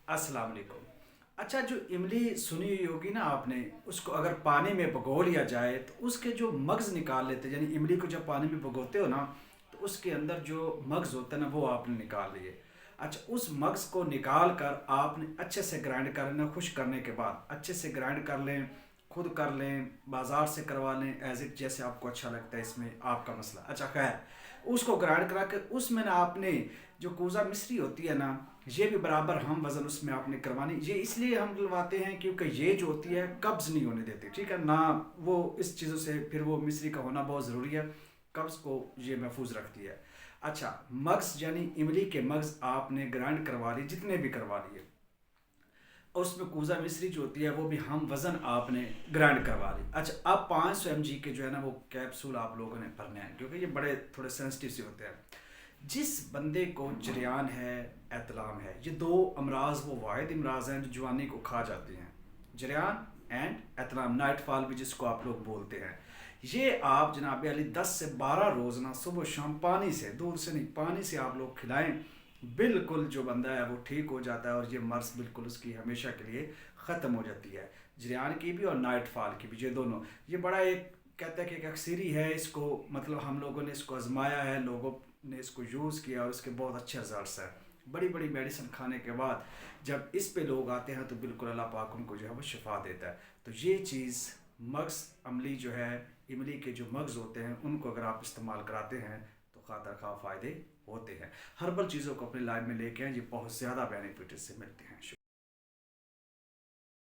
अस्सलाम वालेकुम। अच्छा, जो इमली सुनी हुई होगी ना आपने, उसको अगर पानी में भिगो लिया जाए तो उसके जो मग्ज़ निकाल लेते हैं, यानी इमली को जब पानी में भिगोते हो ना, तो उसके अंदर जो मग्ज़ होता है ना वो आपने निकाल लिए। अच्छा, उस मग्ज़ को निकाल कर आपने अच्छे से ग्राइंड कर लेना, खुश करने के बाद अच्छे से ग्राइंड कर लें, खुद कर लें, बाज़ार से करवा लें, एज़ इट जैसे आपको अच्छा लगता है, इसमें आपका मसला। अच्छा खैर, उसको ग्राइंड करा के उसमें ना आपने जो कूज़ा मिश्री होती है ना, ये भी बराबर हम वज़न उसमें आपने करवानी। ये इसलिए हम डलवाते हैं क्योंकि ये जो होती है कब्ज़ नहीं होने देती, ठीक है ना। वो इस चीज़ों से फिर वो मिश्री का होना बहुत ज़रूरी है, कब्ज़ को ये महफूज रखती है। अच्छा, मग्ज़ यानी इमली के मग्ज़ आपने ग्राइंड करवा लिए, जितने भी करवा लिए, और उसमें कूज़ा मिश्री जो होती है वो भी हम वज़न आपने ग्राइंड करवा ली। अच्छा, अब 500 mg के जो है ना वो कैप्सूल आप लोगों ने भरने हैं, क्योंकि ये बड़े थोड़े सेंसिटिव से होते हैं। जिस बंदे को जरियान है, एतलाम है, ये दो अमराज वो वाहिद अमराज हैं जो जवानी को खा जाते हैं। जरियान एंड एतलाम, नाइट फॉल भी जिसको आप लोग बोलते हैं। ये आप जनाब अली 10 से 12 रोज़ ना सुबह शाम पानी से, दूध से नहीं पानी से आप लोग खिलाएं, बिल्कुल जो बंदा है वो ठीक हो जाता है और ये मर्ज बिल्कुल उसकी हमेशा के लिए ख़त्म हो जाती है। जरियान की भी और नाइट फॉल की भी, ये दोनों। ये बड़ा एक कहता है कि एक अक्सरी है, इसको मतलब हम लोगों ने इसको आजमाया है, लोगों ने इसको यूज़ किया और इसके बहुत अच्छे रिजल्ट्स हैं। बड़ी बड़ी मेडिसिन खाने के बाद जब इस पे लोग आते हैं तो बिल्कुल अल्लाह पाक उनको जो है वो शिफा देता है। तो ये चीज़ मग्ज़ अमली जो है, इमली के जो मग्ज़ होते हैं उनको अगर आप इस्तेमाल कराते हैं तो खातर खा फ़ायदे होते हैं। हर्बल चीज़ों को अपनी लाइफ में लेके आएँ, ये बहुत ज़्यादा बेनिफिट इससे मिलते हैं।